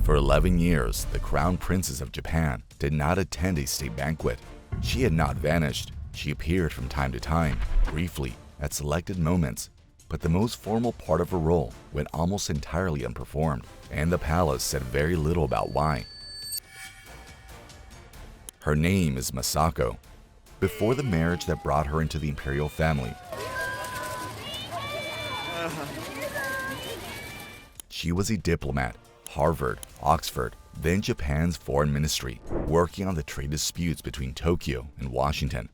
For 11 years, the Crown Princess of Japan did not attend a state banquet. She had not vanished. She appeared from time to time, briefly, at selected moments, but the most formal part of her role went almost entirely unperformed, and the palace said very little about why. Her name is Masako. Before the marriage that brought her into the imperial family, she was a diplomat, Harvard, Oxford, then Japan's foreign ministry, working on the trade disputes between Tokyo and Washington.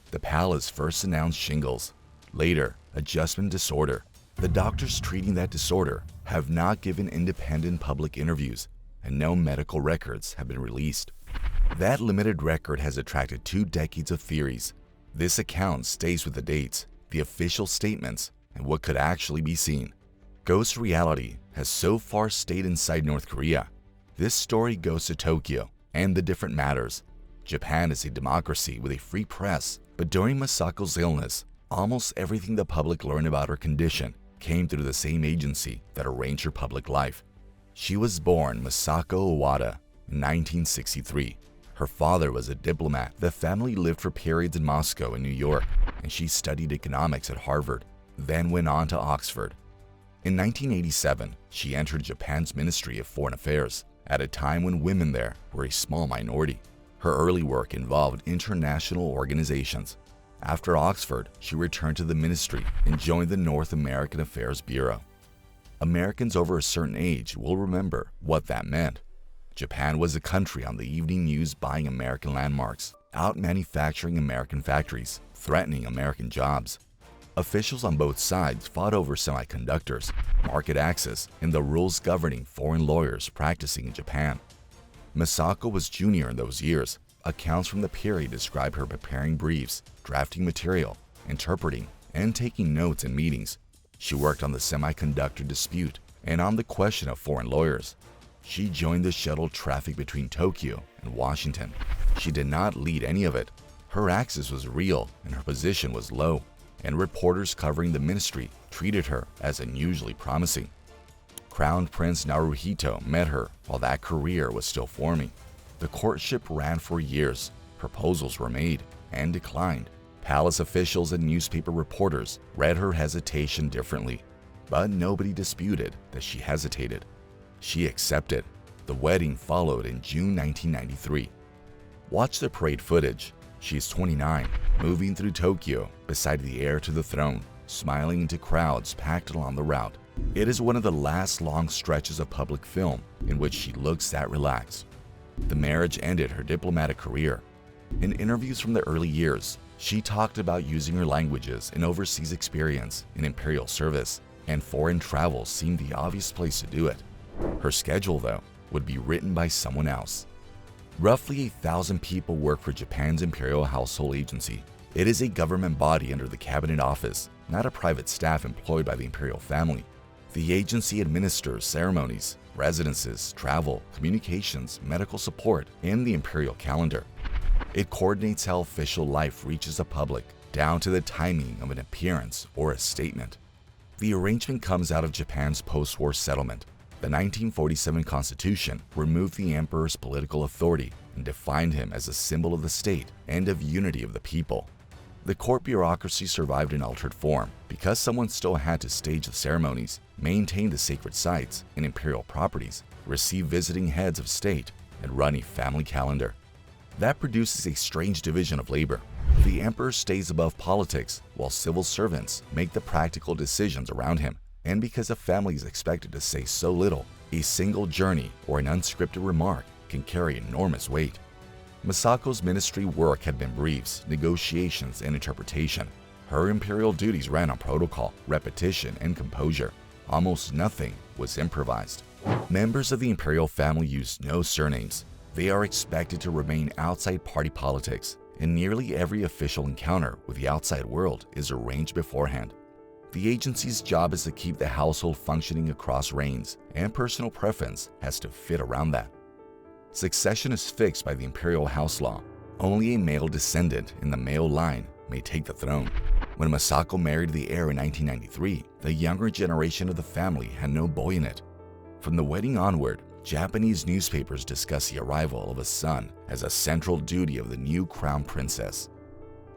The palace first announced shingles, later adjustment disorder. The doctors treating that disorder have not given independent public interviews, and no medical records have been released. That limited record has attracted 2 decades of theories. This account stays with the dates, the official statements, and what could actually be seen. Ghost reality has so far stayed inside North Korea. This story goes to Tokyo and the different matters. Japan is a democracy with a free press, but during Masako's illness, almost everything the public learned about her condition came through the same agency that arranged her public life. She was born Masako Owada in 1963. Her father was a diplomat. The family lived for periods in Moscow and New York, and she studied economics at Harvard, then went on to Oxford. In 1987, she entered Japan's Ministry of Foreign Affairs at a time when women there were a small minority. Her early work involved international organizations. After Oxford, she returned to the ministry and joined the North American Affairs Bureau. Americans over a certain age will remember what that meant. Japan was a country on the evening news buying American landmarks, out-manufacturing American factories, threatening American jobs. Officials on both sides fought over semiconductors, market access, and the rules governing foreign lawyers practicing in Japan. Masako was junior in those years. Accounts from the period describe her preparing briefs, drafting material, interpreting, and taking notes in meetings. She worked on the semiconductor dispute and on the question of foreign lawyers. She joined the shuttle traffic between Tokyo and Washington. She did not lead any of it. Her access was real and her position was low, and reporters covering the ministry treated her as unusually promising. Crown Prince Naruhito met her while that career was still forming. The courtship ran for years. Proposals were made and declined. Palace officials and newspaper reporters read her hesitation differently, but nobody disputed that she hesitated. She accepted. The wedding followed in June 1993. Watch the parade footage. She is 29, moving through Tokyo beside the heir to the throne, smiling into crowds packed along the route. It is one of the last long stretches of public film in which she looks that relaxed. The marriage ended her diplomatic career. In interviews from the early years, she talked about using her languages and overseas experience in imperial service, and foreign travel seemed the obvious place to do it. Her schedule, though, would be written by someone else. Roughly 1,000 people work for Japan's Imperial Household Agency. It is a government body under the Cabinet Office, not a private staff employed by the imperial family. The agency administers ceremonies, residences, travel, communications, medical support, and the imperial calendar. It coordinates how official life reaches the public, down to the timing of an appearance or a statement. The arrangement comes out of Japan's post-war settlement. The 1947 Constitution removed the emperor's political authority and defined him as a symbol of the state and of unity of the people. The court bureaucracy survived in altered form because someone still had to stage the ceremonies, maintain the sacred sites and imperial properties, receive visiting heads of state, and run a family calendar. That produces a strange division of labor. The emperor stays above politics, while civil servants make the practical decisions around him. And because a family is expected to say so little, a single journey or an unscripted remark can carry enormous weight. Masako's ministry work had been briefs, negotiations, and interpretation. Her imperial duties ran on protocol, repetition, and composure. Almost nothing was improvised. Members of the imperial family used no surnames. They are expected to remain outside party politics, and nearly every official encounter with the outside world is arranged beforehand. The agency's job is to keep the household functioning across reigns, and personal preference has to fit around that. Succession is fixed by the imperial house law. Only a male descendant in the male line may take the throne. When Masako married the heir in 1993, the younger generation of the family had no boy in it. From the wedding onward, Japanese newspapers discuss the arrival of a son as a central duty of the new crown princess.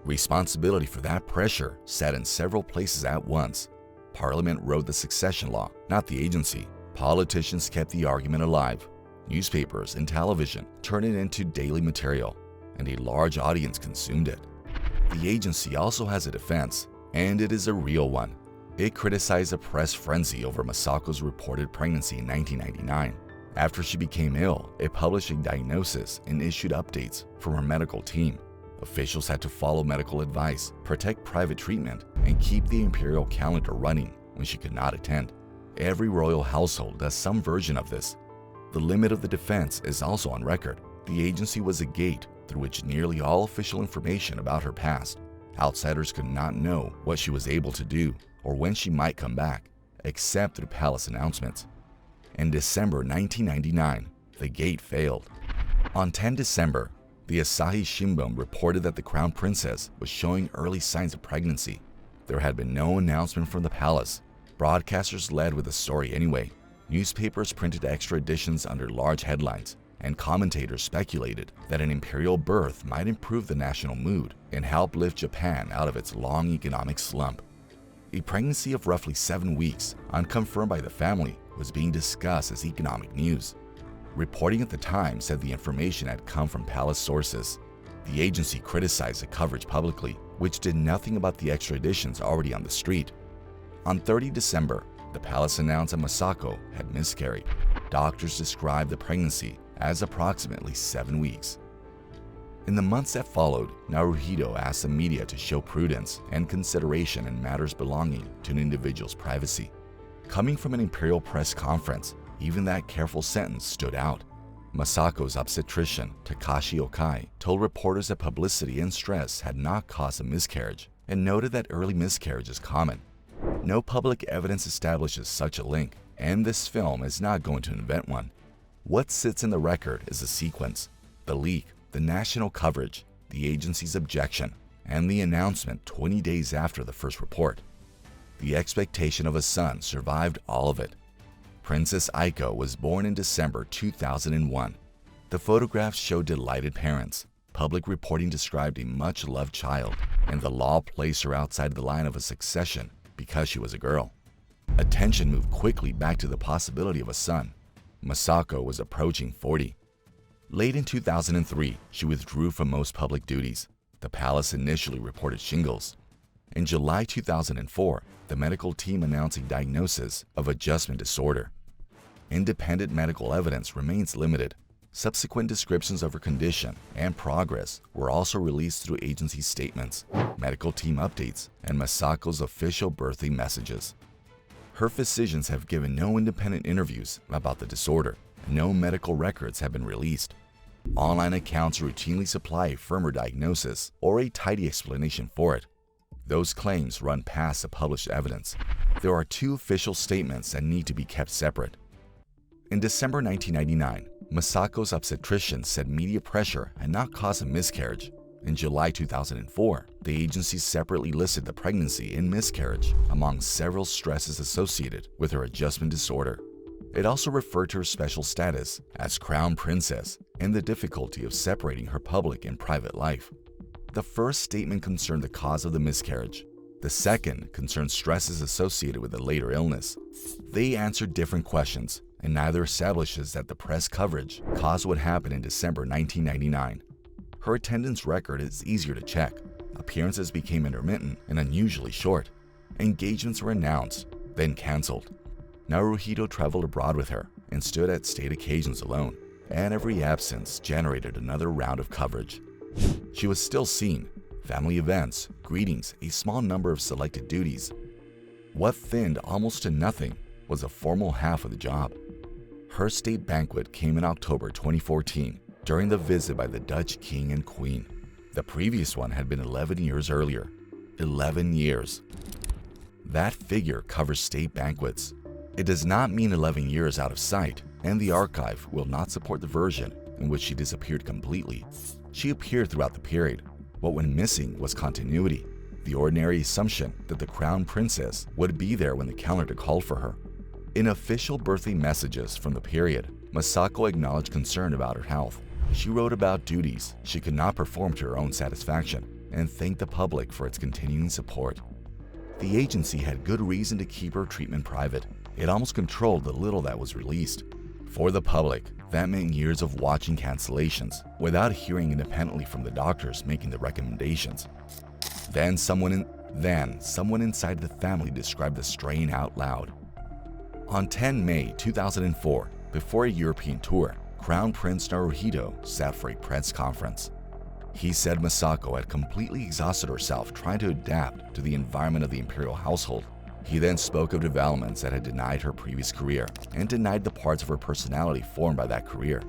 Responsibility for that pressure sat in several places at once. Parliament wrote the succession law, not the agency. Politicians kept the argument alive. Newspapers and television turned it into daily material, and a large audience consumed it. The agency also has a defense, and it is a real one. It criticized a press frenzy over Masako's reported pregnancy in 1999. After she became ill, it published a diagnosis and issued updates from her medical team. Officials had to follow medical advice, protect private treatment, and keep the imperial calendar running when she could not attend. Every royal household does some version of this. The limit of the defense is also on record. The agency was a gate through which nearly all official information about her past. Outsiders could not know what she was able to do or when she might come back, except through palace announcements. In December 1999, the gate failed. On 10 December, the Asahi Shimbun reported that the crown princess was showing early signs of pregnancy. There had been no announcement from the palace. Broadcasters led with the story anyway. Newspapers printed extra editions under large headlines, and commentators speculated that an imperial birth might improve the national mood and help lift Japan out of its long economic slump. A pregnancy of roughly 7 weeks, unconfirmed by the family, was being discussed as economic news. Reporting at the time said the information had come from palace sources. The agency criticized the coverage publicly, which did nothing about the extra editions already on the street. On 30 December, the palace announced that Masako had miscarried. Doctors described the pregnancy as approximately 7 weeks. In the months that followed, Naruhito asked the media to show prudence and consideration in matters belonging to an individual's privacy. Coming from an imperial press conference, even that careful sentence stood out. Masako's obstetrician, Takashi Okai, told reporters that publicity and stress had not caused a miscarriage and noted that early miscarriage is common. No public evidence establishes such a link, and this film is not going to invent one. What sits in the record is the sequence, the leak, the national coverage, the agency's objection, and the announcement 20 days after the first report. The expectation of a son survived all of it. Princess Aiko was born in December 2001. The photographs showed delighted parents. Public reporting described a much-loved child, and the law placed her outside the line of a succession because she was a girl. Attention moved quickly back to the possibility of a son. Masako was approaching 40. Late in 2003, she withdrew from most public duties. The palace initially reported shingles. In July 2004, the medical team announced a diagnosis of adjustment disorder. Independent medical evidence remains limited. Subsequent descriptions of her condition and progress were also released through agency statements, medical team updates, and Masako's official birthday messages. Her physicians have given no independent interviews about the disorder, and no medical records have been released. Online accounts routinely supply a firmer diagnosis or a tidy explanation for it. Those claims run past the published evidence. There are 2 official statements that need to be kept separate. In December 1999, Masako's obstetrician said media pressure had not caused a miscarriage. In July 2004, the agency separately listed the pregnancy and miscarriage among several stresses associated with her adjustment disorder. It also referred to her special status as crown princess and the difficulty of separating her public and private life. The first statement concerned the cause of the miscarriage. The second concerned stresses associated with the later illness. They answered different questions, and neither establishes that the press coverage caused what happened in December 1999. Her attendance record is easier to check. Appearances became intermittent and unusually short. Engagements were announced, then canceled. Naruhito traveled abroad with her and stood at state occasions alone, and every absence generated another round of coverage. She was still seen, family events, greetings, a small number of selected duties. What thinned almost to nothing was the formal half of the job. Her state banquet came in October 2014 during the visit by the Dutch king and queen. The previous one had been 11 years earlier. 11 years. That figure covers state banquets. It does not mean 11 years out of sight, and the archive will not support the version in which she disappeared completely. She appeared throughout the period. What went missing was continuity, the ordinary assumption that the crown princess would be there when the calendar called for her. In official birthday messages from the period, Masako acknowledged concern about her health. She wrote about duties she could not perform to her own satisfaction and thanked the public for its continuing support. The agency had good reason to keep her treatment private. It almost controlled the little that was released. For the public, that meant years of watching cancellations without hearing independently from the doctors making the recommendations. Then someone inside the family described the strain out loud. On 10 May 2004, before a European tour, Crown Prince Naruhito sat for a press conference. He said Masako had completely exhausted herself trying to adapt to the environment of the imperial household. He then spoke of developments that had denied her previous career and denied the parts of her personality formed by that career.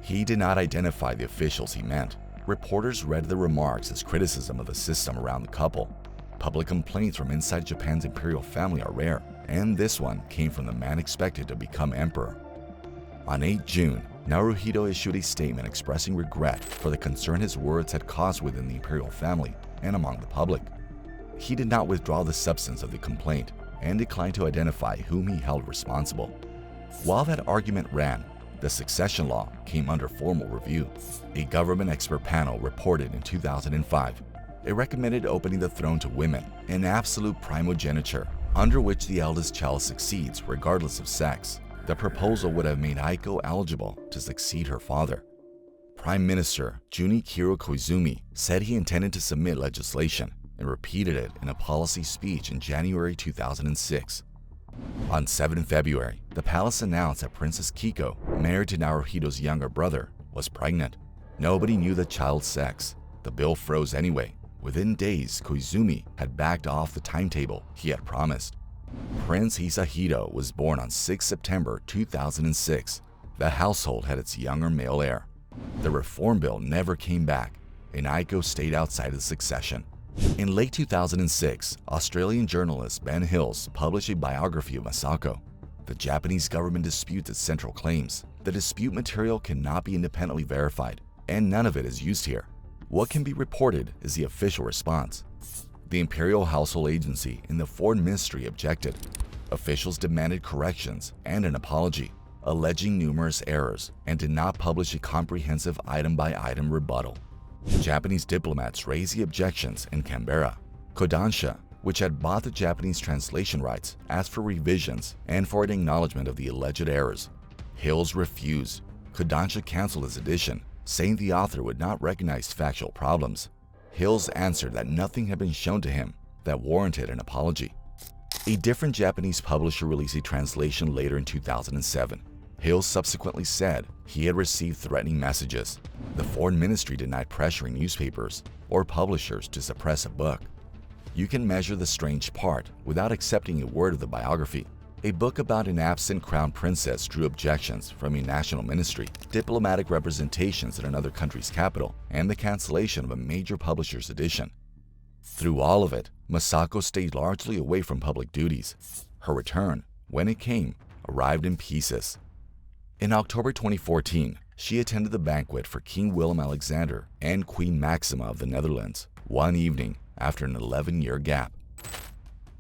He did not identify the officials he meant. Reporters read the remarks as criticism of the system around the couple. Public complaints from inside Japan's imperial family are rare, and this one came from the man expected to become emperor. On 8 June, Naruhito issued a statement expressing regret for the concern his words had caused within the imperial family and among the public. He did not withdraw the substance of the complaint and declined to identify whom he held responsible. While that argument ran, the succession law came under formal review. A government expert panel reported in 2005 it recommended opening the throne to women, an absolute primogeniture, under which the eldest child succeeds regardless of sex. The proposal would have made Aiko eligible to succeed her father. Prime Minister Junichiro Koizumi said he intended to submit legislation and repeated it in a policy speech in January 2006. On 7 February, the palace announced that Princess Kiko, married to Naruhito's younger brother, was pregnant. Nobody knew the child's sex. The bill froze anyway. Within days, Koizumi had backed off the timetable he had promised. Prince Hisahito was born on 6 September 2006. The household had its younger male heir. The reform bill never came back, and Aiko stayed outside of succession. In late 2006, Australian journalist Ben Hills published a biography of Masako. The Japanese government disputes its central claims. The dispute material cannot be independently verified, and none of it is used here. What can be reported is the official response. The Imperial Household Agency and the Foreign Ministry objected. Officials demanded corrections and an apology, alleging numerous errors, and did not publish a comprehensive item-by-item rebuttal. Japanese diplomats raised the objections in Canberra. Kodansha, which had bought the Japanese translation rights, asked for revisions and for an acknowledgement of the alleged errors. Hills refused. Kodansha canceled his edition, saying the author would not recognize factual problems. Hills answered that nothing had been shown to him that warranted an apology. A different Japanese publisher released a translation later in 2007. Hills subsequently said he had received threatening messages. The Foreign Ministry denied pressuring newspapers or publishers to suppress a book. You can measure the strange part without accepting a word of the biography. A book about an absent crown princess drew objections from a national ministry, diplomatic representations in another country's capital, and the cancellation of a major publisher's edition. Through all of it, Masako stayed largely away from public duties. Her return, when it came, arrived in pieces. In October 2014, she attended the banquet for King Willem-Alexander and Queen Maxima of the Netherlands, one evening after an 11-year gap.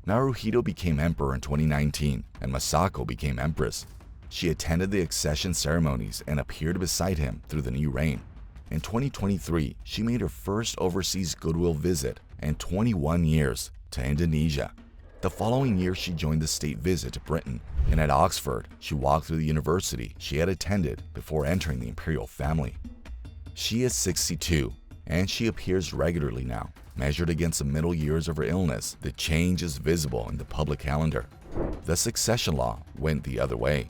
Naruhito became emperor in 2019, and Masako became empress. She attended the accession ceremonies and appeared beside him through the new reign. In 2023, she made her first overseas goodwill visit in 21 years to Indonesia. The following year, she joined the state visit to Britain, and at Oxford, she walked through the university she had attended before entering the imperial family. She is 62, and she appears regularly now. Measured against the middle years of her illness, the change is visible in the public calendar. The succession law went the other way.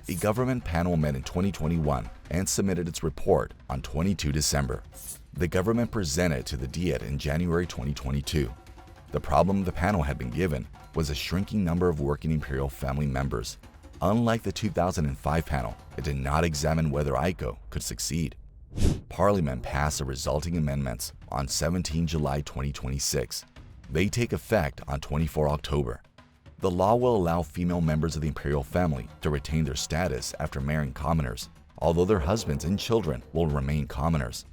A government panel met in 2021 and submitted its report on 22 December. The government presented to the Diet in January 2022. The problem the panel had been given was a shrinking number of working imperial family members. Unlike the 2005 panel, it did not examine whether Aiko could succeed. Parliament passed the resulting amendments on 17 July 2026. They take effect on 24 October. The law will allow female members of the imperial family to retain their status after marrying commoners, although their husbands and children will remain commoners.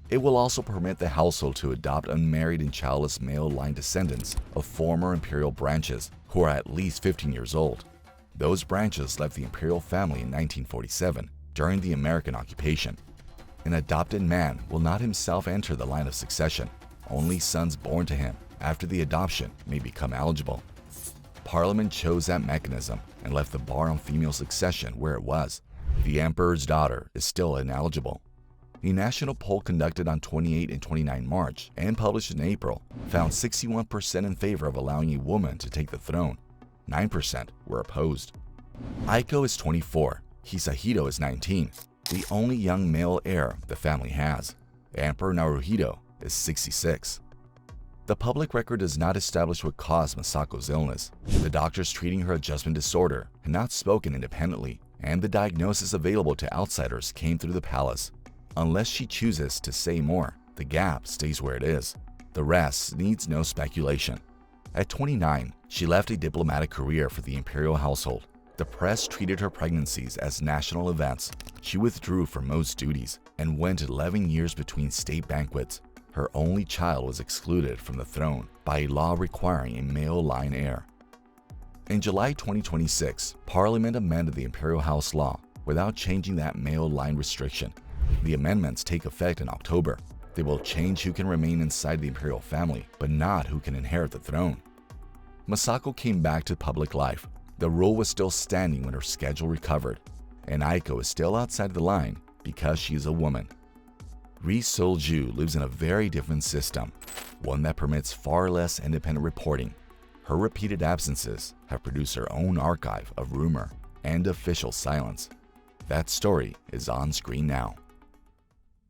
It will also permit the household to adopt unmarried and childless male line descendants of former imperial branches who are at least 15 years old. Those branches left the imperial family in 1947 during the American occupation. An adopted man will not himself enter the line of succession. Only sons born to him after the adoption may become eligible. Parliament chose that mechanism and left the bar on female succession where it was. The emperor's daughter is still ineligible. A national poll conducted on 28 and 29 March and published in April found 61% in favor of allowing a woman to take the throne. 9% were opposed. Aiko is 24. Hisahito is 19, the only young male heir the family has. Emperor Naruhito is 66. The public record does not establish what caused Masako's illness. The doctors treating her adjustment disorder had not spoken independently, and the diagnosis available to outsiders came through the palace. Unless she chooses to say more, the gap stays where it is. The rest needs no speculation. At 29, she left a diplomatic career for the imperial household. The press treated her pregnancies as national events. She withdrew from most duties and went 11 years between state banquets. Her only child was excluded from the throne by a law requiring a male line heir. In July 2026, Parliament amended the imperial house law without changing that male line restriction. The amendments take effect in October. They will change who can remain inside the imperial family, but not who can inherit the throne. Masako came back to public life. The rule was still standing when her schedule recovered, and Aiko is still outside the line because she is a woman. Ri Sol-ju lives in a very different system, one that permits far less independent reporting. Her repeated absences have produced her own archive of rumor and official silence. That story is on screen now.